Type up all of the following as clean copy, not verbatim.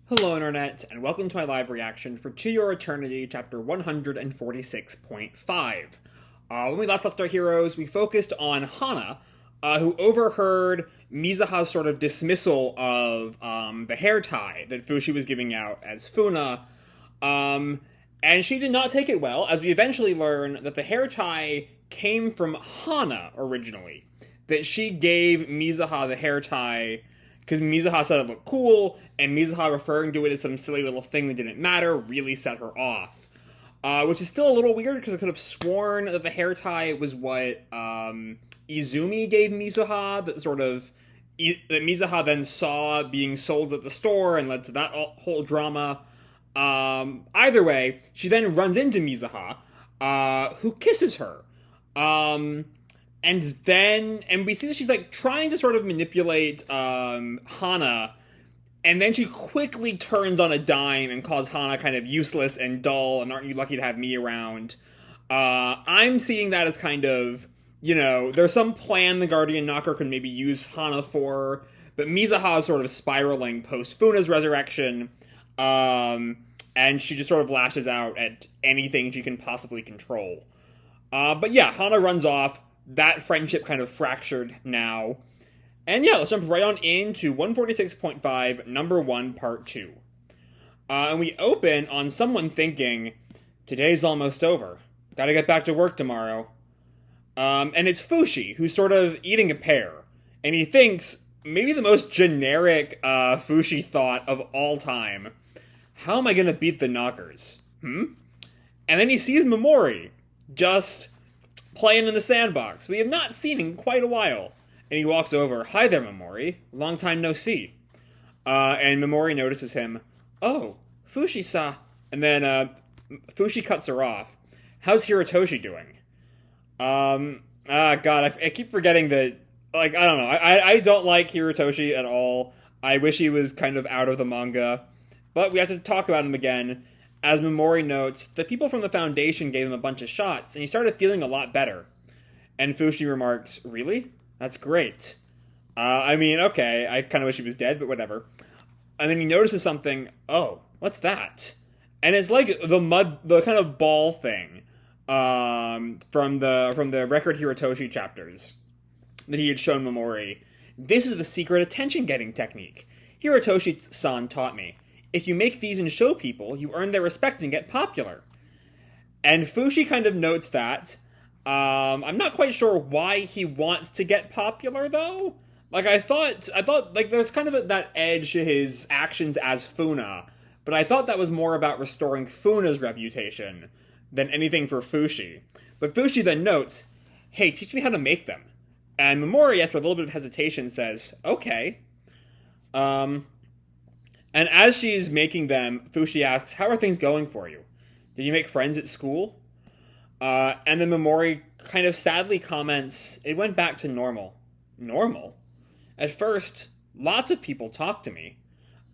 Hello Internet, and welcome to my live reaction for To Your Eternity, chapter 146.5. When we last left our heroes, we focused on Hanna, who overheard Mizuha's sort of dismissal of the hair tie that Fushi was giving out as Funa, and she did not take it well, as we eventually learn that the hair tie came from Hanna originally. That she gave Mizuha the hair tie because Mizuha said it looked cool, and Mizuha referring to it as some silly little thing that didn't matter really set her off. Which is still a little weird, because I could have sworn that the hair tie was what Izumi gave Mizuha, that Mizuha then saw being sold at the store and led to that whole drama. Either way, she then runs into Mizuha, who kisses her. And we see that she's, like, trying to sort of manipulate, Hanna, and then she quickly turns on a dime and calls Hanna kind of useless and dull, and aren't you lucky to have me around? I'm seeing that as kind of, there's some plan the Guardian Knocker could maybe use Hanna for, but Mizuha is sort of spiraling post-Funa's resurrection, and she just sort of lashes out at anything she can possibly control. But yeah, Hanna runs off. That friendship kind of fractured now. And yeah, let's jump right on into 146.5, number 1, part 2. And we open on someone thinking, today's almost over. Gotta get back to work tomorrow. And it's Fushi, who's sort of eating a pear. And he thinks, maybe the most generic Fushi thought of all time. How am I gonna beat the Knockers? And then he sees Mimori, just playing in the sandbox. We have not seen in quite a while. And he walks over. Hi there, Mimori. Long time no see. And Mimori notices him. Oh, Fushi-sa. And then Fushi cuts her off. How's Hirotoshi doing? God, I keep forgetting that, I don't know. I don't like Hirotoshi at all. I wish he was kind of out of the manga. But we have to talk about him again. As Mimori notes, the people from the Foundation gave him a bunch of shots, and he started feeling a lot better. And Fushi remarks, really? That's great. Okay, I kind of wish he was dead, but whatever. And then he notices something. Oh, what's that? And it's like the kind of ball thing from the Record Hirotoshi chapters that he had shown Mimori. This is the secret attention-getting technique. Hirotoshi-san taught me. If you make these and show people, you earn their respect and get popular. And Fushi kind of notes that. I'm not quite sure why he wants to get popular, though. I thought, there's kind of that edge to his actions as Funa, but I thought that was more about restoring Funa's reputation than anything for Fushi. But Fushi then notes, hey, teach me how to make them. And Mimori, after a little bit of hesitation, says, okay. And as she's making them, Fushi asks, how are things going for you? Did you make friends at school? And then Mimori kind of sadly comments, it went back to normal. Normal? At first, lots of people talked to me.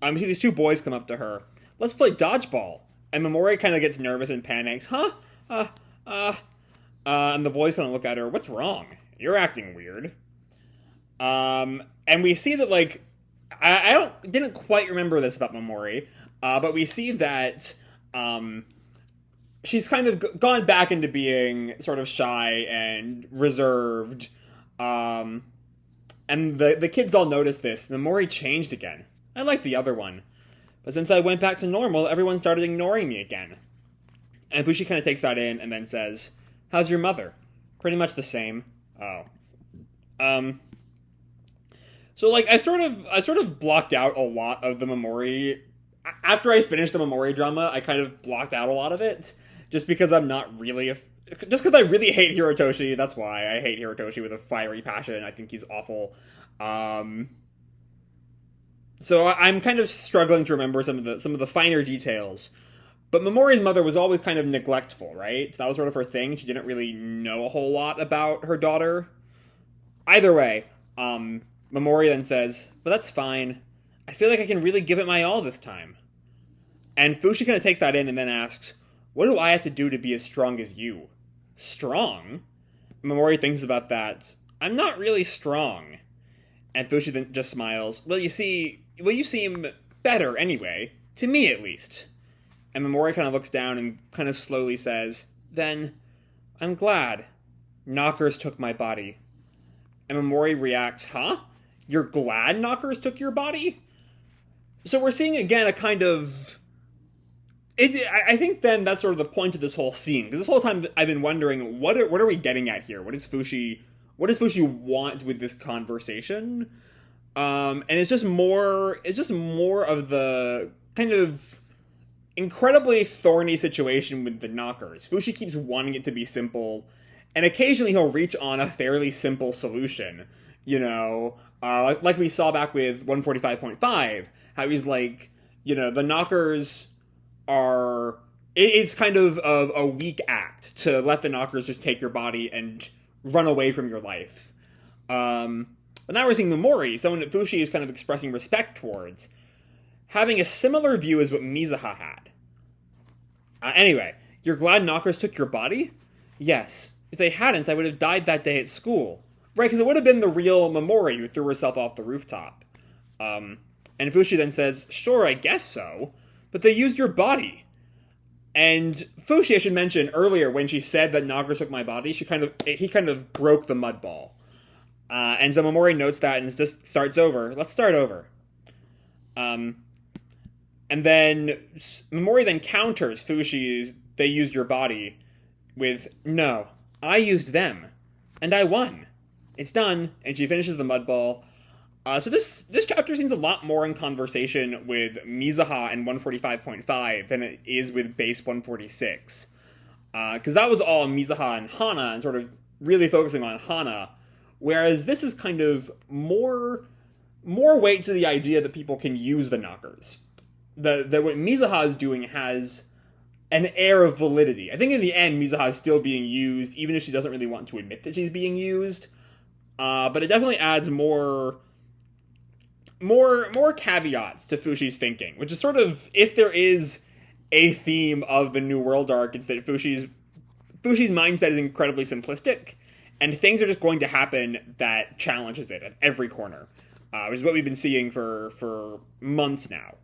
You see these two boys come up to her. Let's play dodgeball. And Mimori kind of gets nervous and panics. And the boys kind of look at her. What's wrong? You're acting weird. And we see that, I didn't quite remember this about Mimori, but we see that she's kind of gone back into being sort of shy and reserved, and the kids all notice this. Mimori changed again. I like the other one, but since I went back to normal, everyone started ignoring me again. And Fushi kind of takes that in and then says, how's your mother? Pretty much the same. Oh. So, I sort of blocked out a lot of the Mimori. After I finished the Mimori drama, I kind of blocked out a lot of it. Just because I'm not really just because I really hate Hirotoshi. That's why I hate Hirotoshi with a fiery passion. I think he's awful. So I'm kind of struggling to remember some of the finer details. But Mimori's mother was always kind of neglectful, right? So that was sort of her thing. She didn't really know a whole lot about her daughter. Either way, Mimori then says, but that's fine. I feel like I can really give it my all this time. And Fushi kind of takes that in and then asks, what do I have to do to be as strong as you? Strong? Mimori thinks about that. I'm not really strong. And Fushi then just smiles. Well, you seem better anyway. To me, at least. And Mimori kind of looks down and kind of slowly says, "Then, I'm glad. Knockers took my body." And Mimori reacts, "Huh? You're glad knockers took your body?" So we're seeing again a kind of... I think then that's sort of the point of this whole scene. Because this whole time I've been wondering, what are we getting at here? What does Fushi want with this conversation? And it's just more of the kind of incredibly thorny situation with the knockers. Fushi keeps wanting it to be simple, and occasionally he'll reach on a fairly simple solution. Like we saw back with 145.5, how he's like, the knockers are... It's kind of a weak act to let the knockers just take your body and run away from your life. But now we're seeing Mimori, someone that Fushi is kind of expressing respect towards, having a similar view as what Mizuha had. Anyway, you're glad knockers took your body? Yes. If they hadn't, I would have died that day at school. Right, because it would have been the real Mimori who threw herself off the rooftop. And Fushi then says, "Sure, I guess so, but they used your body." And Fushi, I should mention, earlier when she said that knockers took my body, he kind of broke the mud ball. And so Mimori notes that and just starts over. Let's start over. And then Mimori then counters Fushi's "they used your body" with, "No, I used them. And I won. It's done." And she finishes the mud ball. So this chapter seems a lot more in conversation with Mizuha and 145.5 than it is with base 146. Because that was all Mizuha and Hanna, and sort of really focusing on Hanna. Whereas this is kind of more weight to the idea that people can use the knockers. That what Mizuha is doing has an air of validity. I think in the end, Mizuha is still being used, even if she doesn't really want to admit that she's being used. But it definitely adds more caveats to Fushi's thinking, which is sort of, if there is a theme of the New World arc, it's that Fushi's mindset is incredibly simplistic, and things are just going to happen that challenges it at every corner, which is what we've been seeing for months now.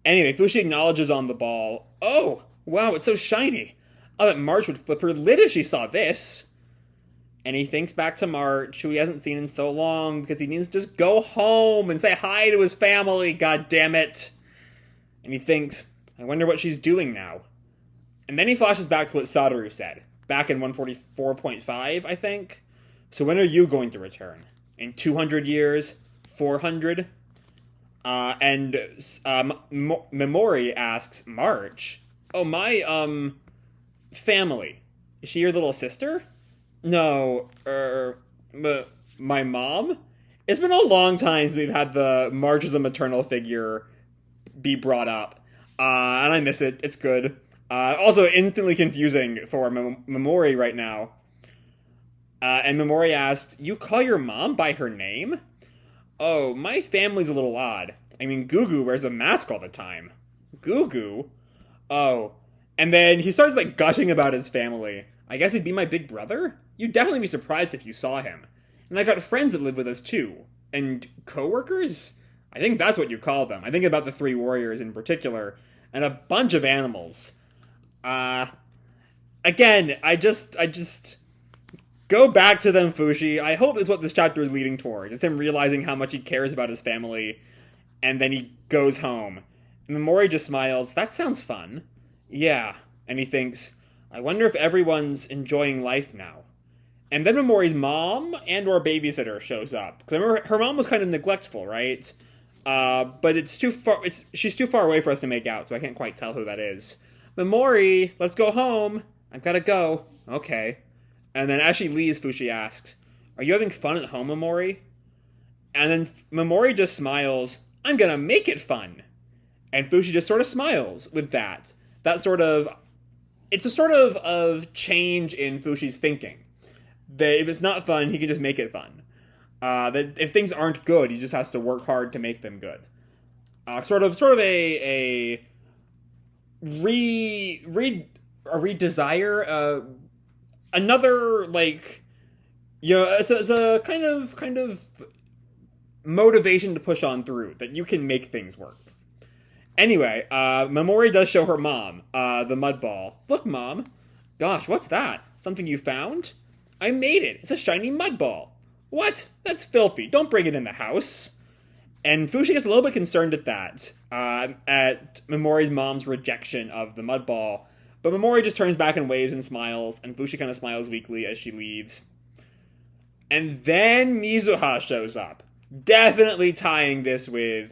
Anyway, Fushi acknowledges on the ball, "Oh, wow, it's so shiny. I bet March would flip her lid if she saw this." And he thinks back to March, who he hasn't seen in so long, because he needs to just go home and say hi to his family, god damn it. And he thinks, I wonder what she's doing now. And then he flashes back to what Sadaru said, back in 144.5, I think. "So when are you going to return? In 200 years? 400? And Mimori asks, "March? Oh, my, family. Is she your little sister?" "No, my mom?" It's been a long time since we've had the March as a maternal figure be brought up. And I miss it. It's good. Also instantly confusing for Mimori right now. And Mimori asked, "You call your mom by her name?" "Oh, my family's a little odd. I mean, Gugu wears a mask all the time." "Gugu? Oh." And then he starts, gushing about his family. "I guess he'd be my big brother? You'd definitely be surprised if you saw him. And I got friends that live with us, too. And co-workers? I think that's what you call them. I think about the three warriors in particular. And a bunch of animals. Again, I just... Go back to them, Fushi. I hope it's what this chapter is leading towards. It's him realizing how much he cares about his family. And then he goes home. And Mimori just smiles. "That sounds fun." "Yeah." And he thinks, "I wonder if everyone's enjoying life now." And then Mimori's mom and/or babysitter shows up. Because I remember her mom was kind of neglectful, right? But it's too far. She's too far away for us to make out, so I can't quite tell who that is. "Mimori, let's go home." "I've gotta go." "Okay." And then as she leaves, Fushi asks, "Are you having fun at home, Mimori?" And then Mimori just smiles, "I'm gonna make it fun." And Fushi just sort of smiles with that. It's a sort of change in Fushi's thinking. That if it's not fun, he can just make it fun. That if things aren't good, he just has to work hard to make them good. Sort of a redesire, another it's a kind of motivation to push on through, that you can make things work. Anyway, Mimori does show her mom, the mud ball. Look, Mom. Gosh, what's that? Something you found? I made it. It's a shiny mud ball. What? That's filthy. Don't bring it in the house. And Fushi gets a little bit concerned at that, at Mimori's mom's rejection of the mud ball. But Mimori just turns back and waves and smiles, and Fushi kind of smiles weakly as she leaves. And then Mizuha shows up. Definitely tying this with,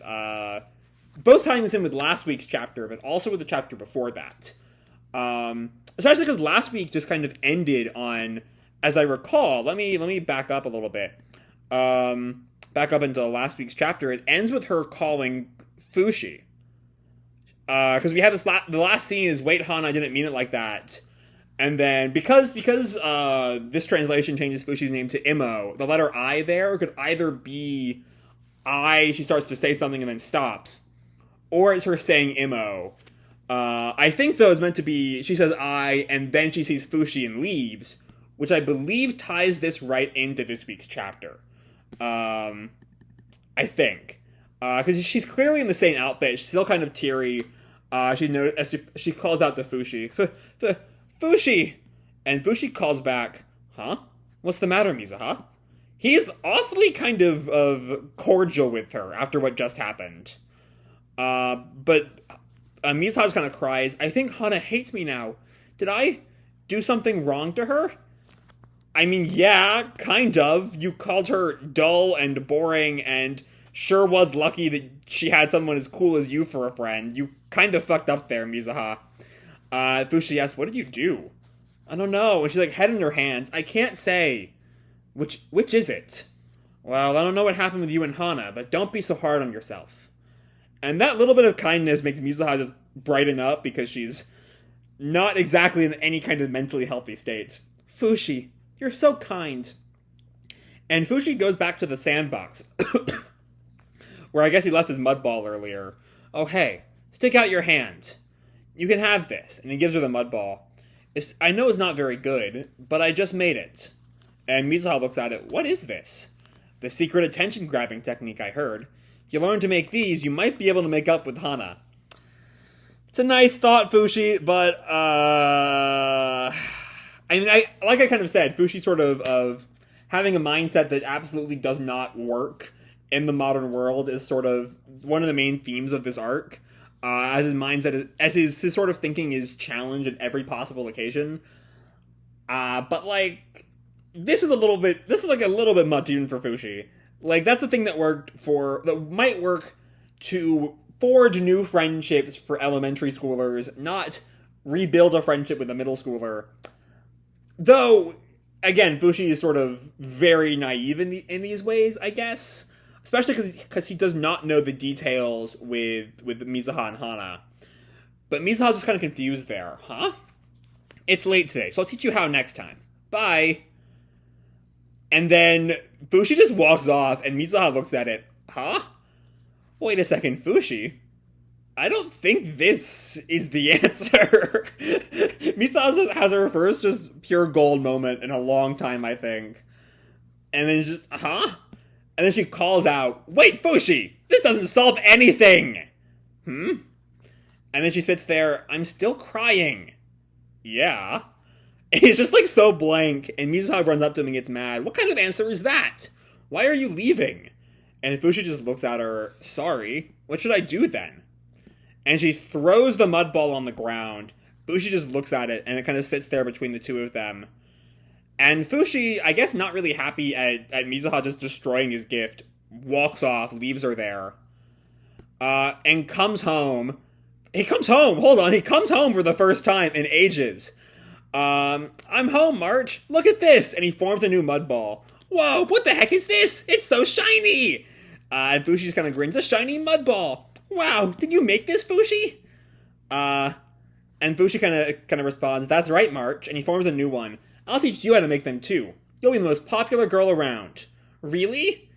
both tying this in with last week's chapter, but also with the chapter before that. Especially because last week just kind of ended on, as I recall, let me back up a little bit. Back up into last week's chapter, it ends with her calling Fushi. Because we have the last scene is, wait, Han, I didn't mean it like that. And then, because this translation changes Fushi's name to Imo, the letter I there could either be she starts to say something and then stops, or it's her saying Imo. I think, though, it's meant to be, she says I, and then she sees Fushi and leaves, which I believe ties this right into this week's chapter. I think. Because she's clearly in the same outfit. She's still kind of teary. She calls out to Fushi. Fushi! And Fushi calls back, huh? What's the matter, Mizuha? He's awfully kind of cordial with her after what just happened. But Mizuha just kind of cries, I think Hanna hates me now. Did I do something wrong to her? I mean, yeah, kind of. You called her dull and boring and sure was lucky that she had someone as cool as you for a friend. You kind of fucked up there, Mizuha. Fushi asks, what did you do? I don't know. And she's like, head in her hands. I can't say. Which is it? Well, I don't know what happened with you and Hanna, but don't be so hard on yourself. And that little bit of kindness makes Mizuha just brighten up because she's not exactly in any kind of mentally healthy state. Fushi, you're so kind. And Fushi goes back to the sandbox, where I guess he left his mud ball earlier. Oh, hey, stick out your hand. You can have this. And he gives her the mud ball. I know it's not very good, but I just made it. And Mizuha looks at it. What is this? The secret attention-grabbing technique I heard. If you learn to make these, you might be able to make up with Hanna. It's a nice thought, Fushi, but, I mean, like I kind of said, Fushi sort of having a mindset that absolutely does not work in the modern world is sort of one of the main themes of this arc. As his mindset, as his sort of thinking is challenged at every possible occasion. But like, this is a little bit much even for Fushi. Like, that's the thing that might work to forge new friendships for elementary schoolers, not rebuild a friendship with a middle schooler. Though, again, Fushi is sort of very naive in these ways, I guess. Especially because he does not know the details with Mizuha and Hanna. But Mizuha's just kind of confused there. Huh? It's late today, so I'll teach you how next time. Bye. And then Fushi just walks off, and Mizuha looks at it. Huh? Wait a second, Fushi? I don't think this is the answer. Mizuha has her first just pure gold moment in a long time, I think. And then just, huh? And then she calls out, wait, Fushi! This doesn't solve anything! And then she sits there, I'm still crying. Yeah. And he's just like so blank, and Mizuha runs up to him and gets mad. What kind of answer is that? Why are you leaving? And Fushi just looks at her, sorry, what should I do then? And she throws the mud ball on the ground. Fushi just looks at it, and it kind of sits there between the two of them. And Fushi, I guess not really happy at Mizuha just destroying his gift, walks off, leaves her there, and comes home. He comes home for the first time in ages. I'm home, March. Look at this. And he forms a new mud ball. Whoa, what the heck is this? It's so shiny. And Fushi just kind of grins, a shiny mud ball. Wow, did you make this, Fushi? And Fushi kind of responds, that's right, March. And he forms a new one. I'll teach you how to make them too. You'll be the most popular girl around. Really?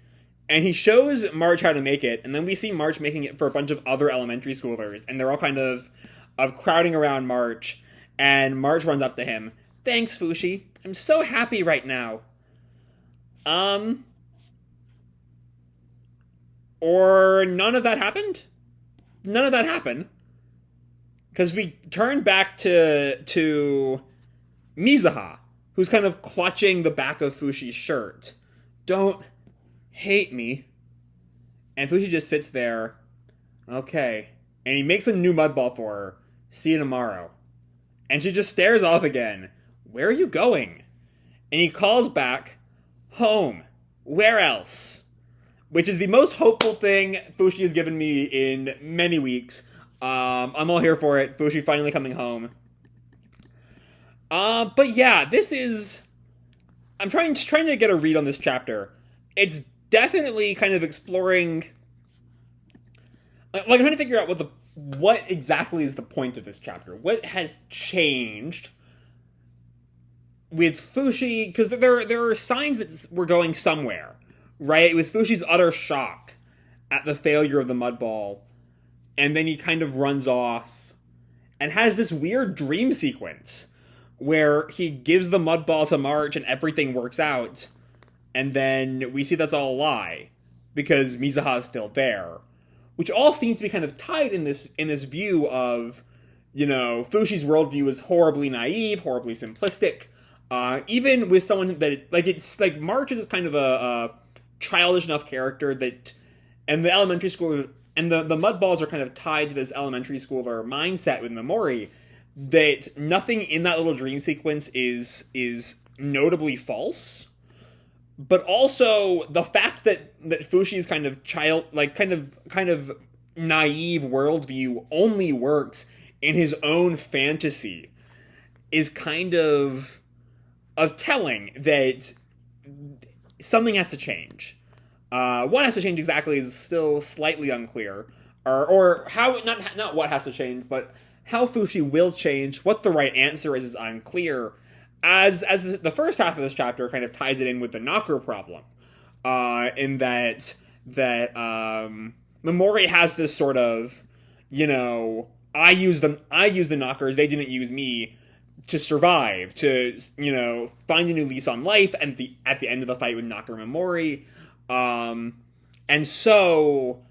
And he shows March how to make it, and then we see March making it for a bunch of other elementary schoolers, and they're all kind of crowding around March, and March runs up to him. Thanks, Fushi. I'm so happy right now. Or none of that happened? none of that happened. Because we turn back to Mizuha, who's kind of clutching the back of Fushi's shirt. Don't hate me. And Fushi just sits there. Okay. And he makes a new mud ball for her. See you tomorrow. And she just stares off again. Where are you going? And he calls back, home. Where else? Which is the most hopeful thing Fushi has given me in many weeks. I'm all here for it. Fushi finally coming home. But yeah, this is... I'm trying to get a read on this chapter. It's definitely kind of exploring... Like, I'm trying to figure out what exactly is the point of this chapter. What has changed with Fushi? Because there are signs that we're going somewhere, right? With Fushi's utter shock at the failure of the mud ball. And then he kind of runs off and has this weird dream sequence where he gives the mud ball to March and everything works out. And then we see that's all a lie because Mizuha is still there. Which all seems to be kind of tied in this view of, Fushis worldview is horribly naive, horribly simplistic. Even with someone that, it's like March is kind of a childish enough character that, and the elementary school, and the mud balls are kind of tied to this elementary schooler mindset with Mimori, that nothing in that little dream sequence is notably false. But also the fact that Fushi's kind of kind of naive worldview only works in his own fantasy is kind of telling that something has to change. What has to change exactly is still slightly unclear, or how not what has to change, but how Fushi will change. What the right answer is unclear. As the first half of this chapter kind of ties it in with the knocker problem, in that Mimori has this sort of, I use the knockers, they didn't use me to survive, to find a new lease on life, and at the end of the fight with Knocker Mimori, and so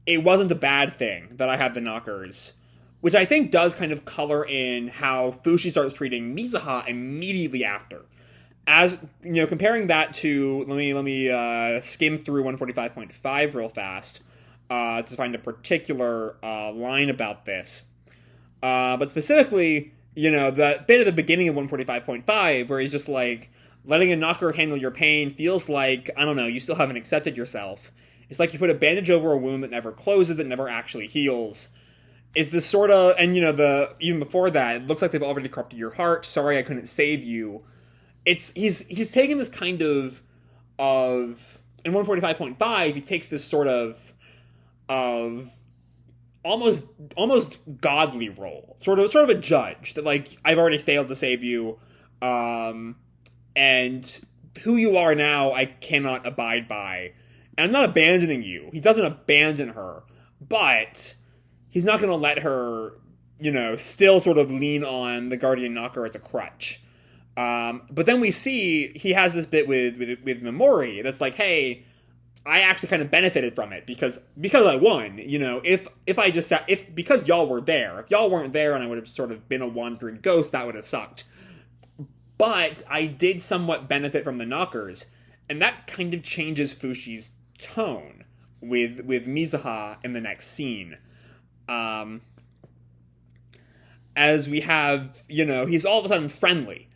it wasn't a bad thing that I had the knockers. Which I think does kind of color in how Fushi starts treating Mizuha immediately after. As, comparing that to, let me skim through 145.5 real fast, to find a particular, line about this. But specifically, the bit at the beginning of 145.5, where he's just like, letting a knocker handle your pain feels like, I don't know, you still haven't accepted yourself. It's like you put a bandage over a wound that never closes, that never actually heals. Is this sort of, and even before that, it looks like they've already corrupted your heart. Sorry, I couldn't save you. He's taking this kind of in 145.5, he takes this sort of almost godly role, sort of a judge that, like, I've already failed to save you, and who you are now, I cannot abide by, and I'm not abandoning you. He doesn't abandon her, but he's not going to let her, still sort of lean on the Guardian Knocker as a crutch. But then we see he has this bit with Mimori that's like, hey, I actually kind of benefited from it because I won. Because y'all were there. If y'all weren't there and I would have sort of been a wandering ghost, that would have sucked. But I did somewhat benefit from the knockers, and that kind of changes Fushi's tone with Mizuha in the next scene. As we have, he's all of a sudden friendly.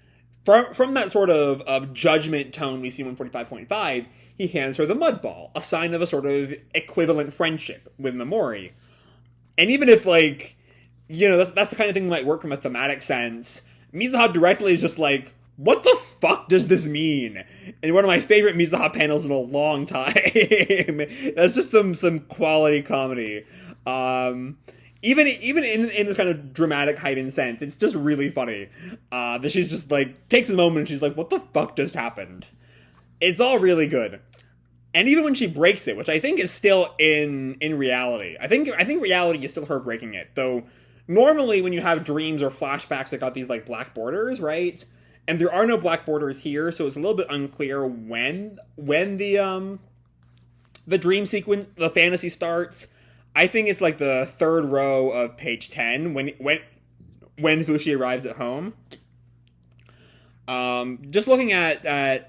From that sort of judgment tone we see in 145.5, he hands her the mud ball, a sign of a sort of equivalent friendship with Mimori. And even if, that's the kind of thing that might work from a thematic sense, Mizuha directly is just like, what the fuck does this mean? And one of my favorite Mizuha panels in a long time. That's just some quality comedy. Even in this kind of dramatic heightened sense, it's just really funny. That she's just like, takes a moment and she's like, what the fuck just happened? It's all really good. And even when she breaks it, which I think is still in reality. I think reality is still her breaking it. Though normally when you have dreams or flashbacks that got these like black borders, right? And there are no black borders here, so it's a little bit unclear when the dream sequence, the fantasy starts. I think it's like the third row of page 10 when Fushi arrives at home. Just looking at I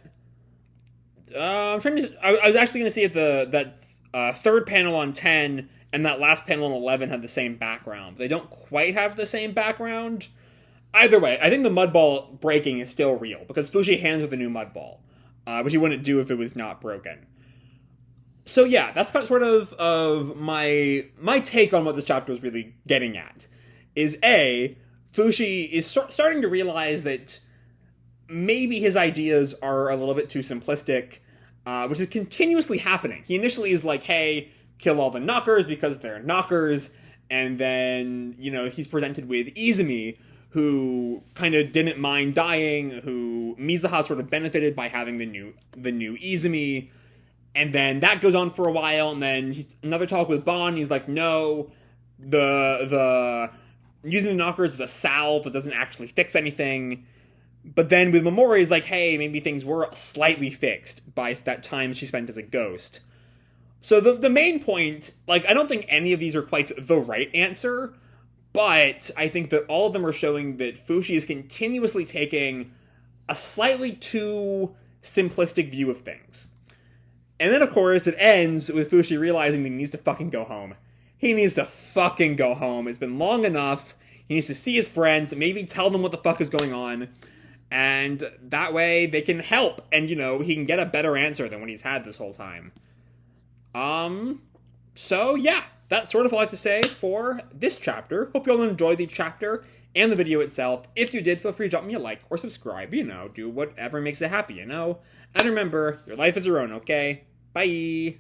was actually going to see if that third panel on 10 and that last panel on 11 have the same background. They don't quite have the same background. Either way, I think the mud ball breaking is still real, because Fushi hands her the new mud ball, which he wouldn't do if it was not broken. So yeah, that's sort of my take on what this chapter was really getting at. Is Fushi is starting to realize that maybe his ideas are a little bit too simplistic, which is continuously happening. He initially is like, hey, kill all the knockers because they're knockers, and then, he's presented with Izumi, who kind of didn't mind dying, who Mizuha sort of benefited by having the new Izumi, and then that goes on for a while, and then another talk with Bon, he's like, no, the using the knockers is a salve that doesn't actually fix anything. But then with Mimori, he's like, hey, maybe things were slightly fixed by that time she spent as a ghost. So the main point, I don't think any of these are quite the right answer, but I think that all of them are showing that Fushi is continuously taking a slightly too simplistic view of things. And then, of course, it ends with Fushi realizing that he needs to fucking go home. He needs to fucking go home. It's been long enough. He needs to see his friends, maybe tell them what the fuck is going on, and that way they can help, and, he can get a better answer than what he's had this whole time. So, yeah, that's sort of all I have to say for this chapter. Hope you all enjoyed the chapter and the video itself. If you did, feel free to drop me a like or subscribe, do whatever makes it happy, And remember, your life is your own, okay? Bye!